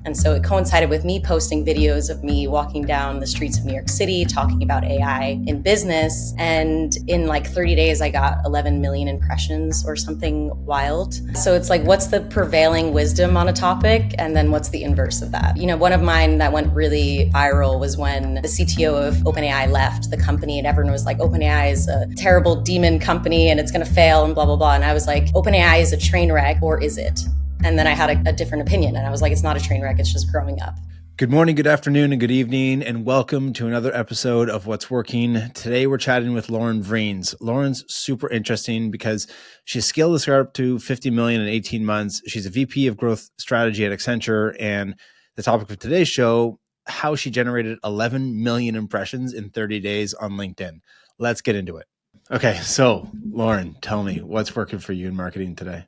And so it coincided with me posting videos of me walking down the streets of New York City talking about AI in business. And in like 30 days, I got 11 million impressions or something wild. So it's like, what's the prevailing wisdom on a topic? And then what's the inverse of that? You know, one of mine that went really viral was when the CTO of OpenAI left the company and everyone was like, OpenAI is a terrible demon company and it's going to fail and blah, blah, blah. And I was like, OpenAI is a train wreck, or is it? And then I had a different opinion and I was like, it's not a train wreck, it's just growing up. Good morning, good afternoon, and good evening, and welcome to another episode of What's Working. Today, we're chatting with Lauren Vreens. Lauren's super interesting because she's scaled this startup to 50 million in 18 months. She's a VP of growth strategy at Accenture, and the topic of today's show, how she generated 11 million impressions in 30 days on LinkedIn. Let's get into it. Okay, so Lauren, tell me, what's working for you in marketing today?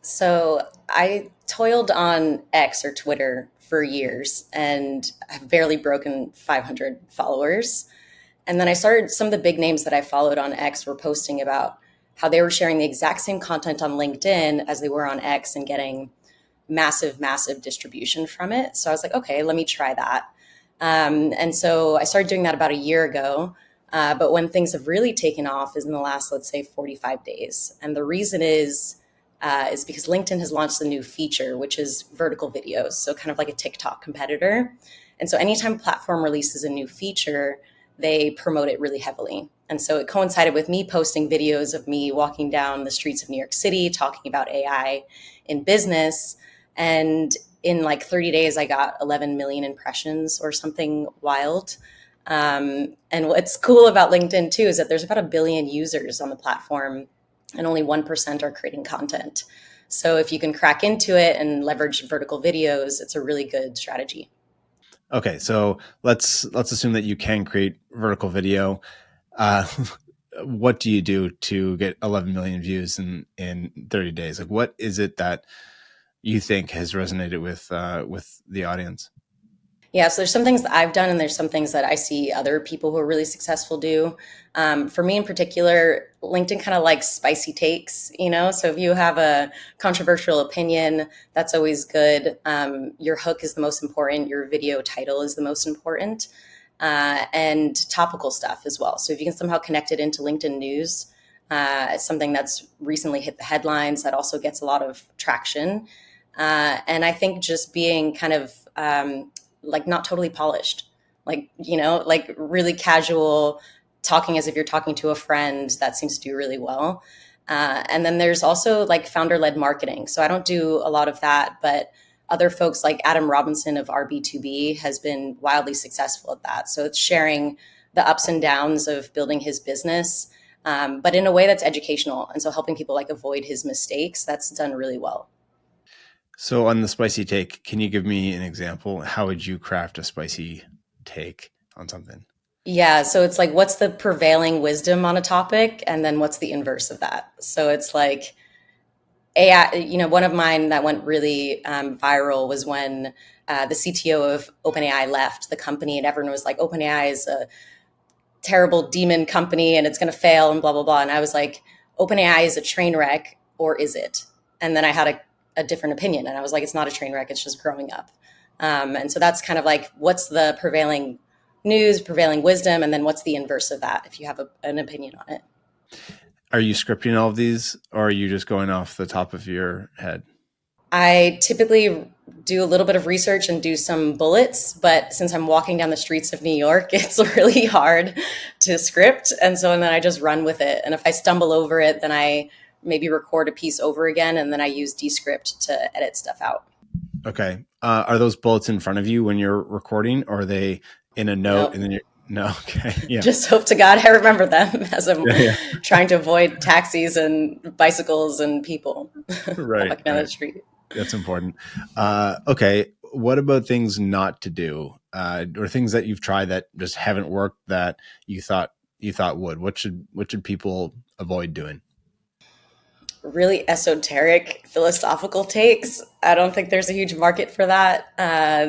So I toiled on X or Twitter for years and I've barely broken 500 followers. And then I started, some of the big names that I followed on X were posting about how they were sharing the exact same content on LinkedIn as they were on X and getting massive, massive distribution from it. So I was like, okay, let me try that. And so I started doing that about a year ago. But when things have really taken off is in the last, let's say, 45 days. And the reason is because LinkedIn has launched a new feature, which is vertical videos. So kind of like a TikTok competitor. And so anytime a platform releases a new feature, they promote it really heavily. And so it coincided with me posting videos of me walking down the streets of New York City, talking about AI in business. And in like 30 days, I got 11 million impressions or something wild. And what's cool about LinkedIn too is that there's about 1 billion users on the platform and only 1% are creating content. So if you can crack into it and leverage vertical videos, it's a really good strategy. Okay, so let's assume that you can create vertical video. Uh, what do you do to get 11 million views in 30 days? Like, what is it that you think has resonated with the audience? Yeah, so there's some things that I've done and there's some things that I see other people who are really successful do. For me in particular, LinkedIn kind of likes spicy takes, you know? So if you have a controversial opinion, that's always good. Your hook is the most important. Your video title is the most important. And topical stuff as well. So if you can somehow connect it into LinkedIn news, it's something that's recently hit the headlines that also gets a lot of traction. And I think just being kind of like not totally polished, like, you know, like really casual, talking as if you're talking to a friend, that seems to do really well. And then there's also like founder-led marketing. So I don't do a lot of that, but other folks like Adam Robinson of RB2B has been wildly successful at that. So it's sharing the ups and downs of building his business, but in a way that's educational. And so helping people like avoid his mistakes, that's done really well. So on the spicy take, can you give me an example? How would you craft a spicy take on something? Yeah, so it's like, what's the prevailing wisdom on a topic? And then what's the inverse of that? So it's like AI, you know, one of mine that went really viral was when the CTO of OpenAI left the company and everyone was like, OpenAI is a terrible demon company and it's going to fail and blah, blah, blah. And I was like, OpenAI is a train wreck, or is it? And then I had a different opinion and I was like, it's not a train wreck, it's just growing up. And so that's kind of like, what's the prevailing news, prevailing wisdom, and then what's the inverse of that if you have an opinion on it. Are you scripting all of these, or are you just going off the top of your head? I typically do a little bit of research and do some bullets, but since I'm walking down the streets of New York, it's really hard to script. And then I just run with it. And if I stumble over it, then I maybe record a piece over again, and then I use Descript to edit stuff out. Okay. Are those bullets in front of you when you're recording, or are they in a note Nope. and then you're no? Okay. Yeah. Just hope to God I remember them as I'm Yeah. Yeah. trying to avoid taxis and bicycles and people Right. walking down the Right. street. That's important. Okay. What about things not to do, or things that you've tried that just haven't worked that you thought would? What should people avoid doing? Really esoteric philosophical takes. I don't think there's a huge market for that.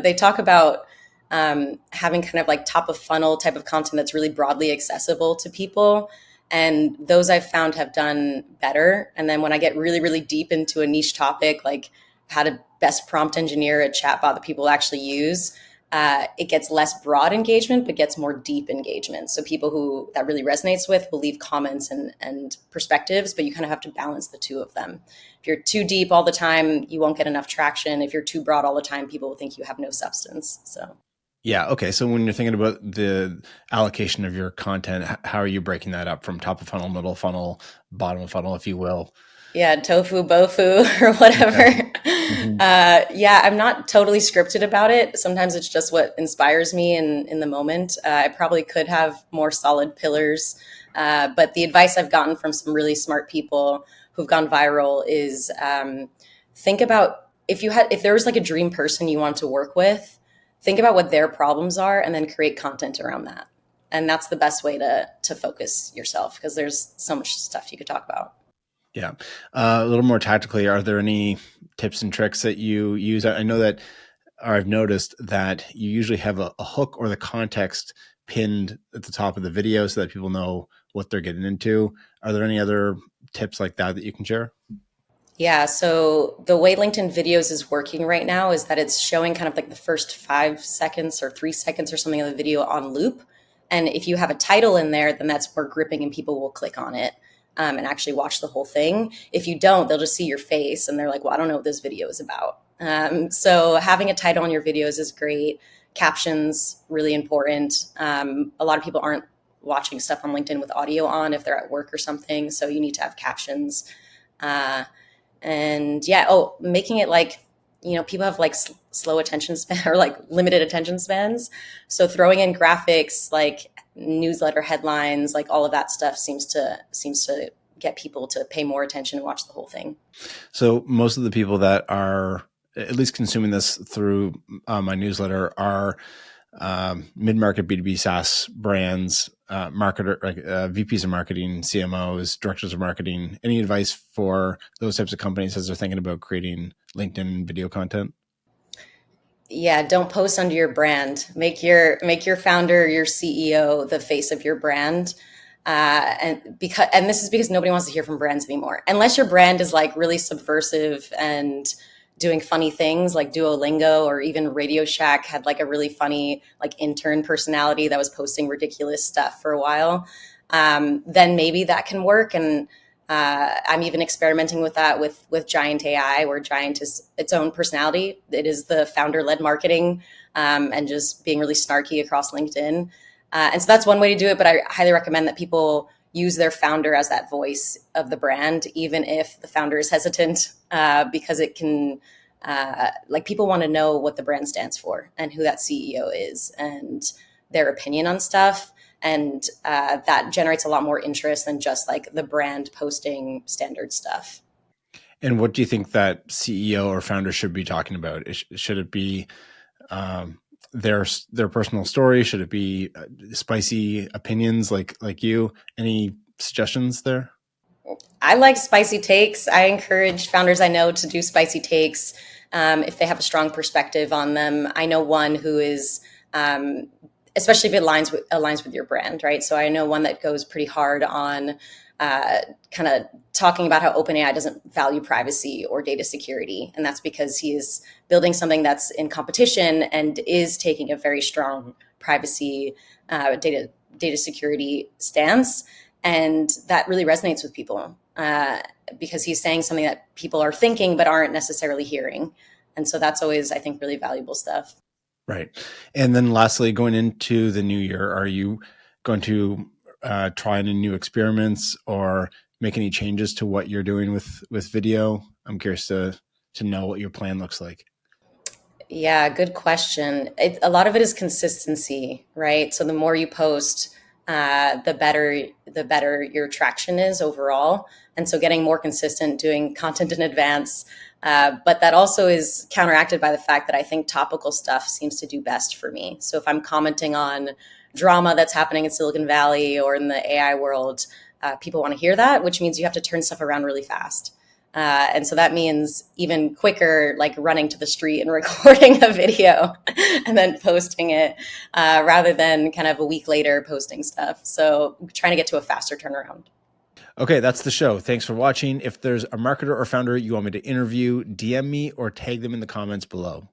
They talk about having kind of like top of funnel type of content that's really broadly accessible to people. And those I've found have done better. And then when I get really, really deep into a niche topic, like how to best prompt engineer a chatbot that people actually use, it gets less broad engagement, but gets more deep engagement. So people who that really resonates with will leave comments and perspectives, but you kind of have to balance the two of them. If you're too deep all the time, you won't get enough traction. If you're too broad all the time, people will think you have no substance. So Yeah. Okay. So when you're thinking about the allocation of your content, how are you breaking that up from top of funnel, middle funnel, bottom of funnel, if you will? yeah, tofu, bofu, or whatever. Okay. Mhm. Yeah, I'm not totally scripted about it. Sometimes it's just what inspires me in the moment. I probably could have more solid pillars, but the advice I've gotten from some really smart people who've gone viral is think about if there was like a dream person you want to work with, think about what their problems are, and then create content around that. And that's the best way to focus yourself because there's so much stuff you could talk about. Yeah. A little more tactically, are there any tips and tricks that you use? I know that, or I've noticed that you usually have a hook or the context pinned at the top of the video so that people know what they're getting into. Are there any other tips like that that you can share? Yeah, so the way LinkedIn videos is working right now is that it's showing kind of like the first 5 seconds or 3 seconds or something of the video on loop. And if you have a title in there, then that's more gripping and people will click on it and actually watch the whole thing. If you don't, they'll just see your face and they're like, well, I don't know what this video is about. So having a title on your videos is great. Captions, really important. A lot of people aren't watching stuff on LinkedIn with audio on if they're at work or something. So you need to have captions. Uh, and yeah, oh, making it like, people have like slow attention span or like limited attention spans. So throwing in graphics, like newsletter headlines, like all of that stuff seems to get people to pay more attention and watch the whole thing. So most of the people that are at least consuming this through my newsletter are mid-market B2B SaaS brands, marketer, like VPs of marketing, CMOs, directors of marketing. Any advice for those types of companies as they're thinking about creating LinkedIn video content? Yeah, don't post under your brand. Make your founder, your CEO, the face of your brand. And this is because nobody wants to hear from brands anymore, unless your brand is like really subversive and doing funny things, like Duolingo or even Radio Shack had like a really funny like intern personality that was posting ridiculous stuff for a while. Then maybe that can work. And I'm even experimenting with that with Giant AI, where Giant is its own personality. It is the founder-led marketing and just being really snarky across LinkedIn. And so that's one way to do it. But I highly recommend that people use their founder as that voice of the brand, even if the founder is hesitant, because it can, like, people want to know what the brand stands for and who that CEO is and their opinion on stuff. And that generates a lot more interest than just like the brand posting standard stuff. And what do you think that CEO or founder should be talking about? Should it be um, their personal story? Should it be spicy opinions like you? Any suggestions there? I like spicy takes. I encourage founders I know to do spicy takes if they have a strong perspective on them. I know one who is, especially if it aligns with your brand, right? So I know one that goes pretty hard on kind of talking about how OpenAI doesn't value privacy or data security, and that's because he is building something that's in competition and is taking a very strong privacy data security stance, and that really resonates with people because he's saying something that people are thinking but aren't necessarily hearing, and so that's always, I think, really valuable stuff. Right. And then lastly, going into the new year, are you going to try any new experiments or make any changes to what you're doing with video? I'm curious to know what your plan looks like. Yeah, good question. A lot of it is consistency, right? So the more you post, the better your traction is overall. And so getting more consistent, doing content in advance. But that also is counteracted by the fact that I think topical stuff seems to do best for me. So if I'm commenting on drama that's happening in Silicon Valley or in the AI world, people want to hear that, which means you have to turn stuff around really fast. And so that means even quicker, like running to the street and recording a video and then posting it rather than kind of a week later posting stuff. So trying to get to a faster turnaround. Okay, that's the show. Thanks for watching. If there's a marketer or founder you want me to interview, DM me or tag them in the comments below.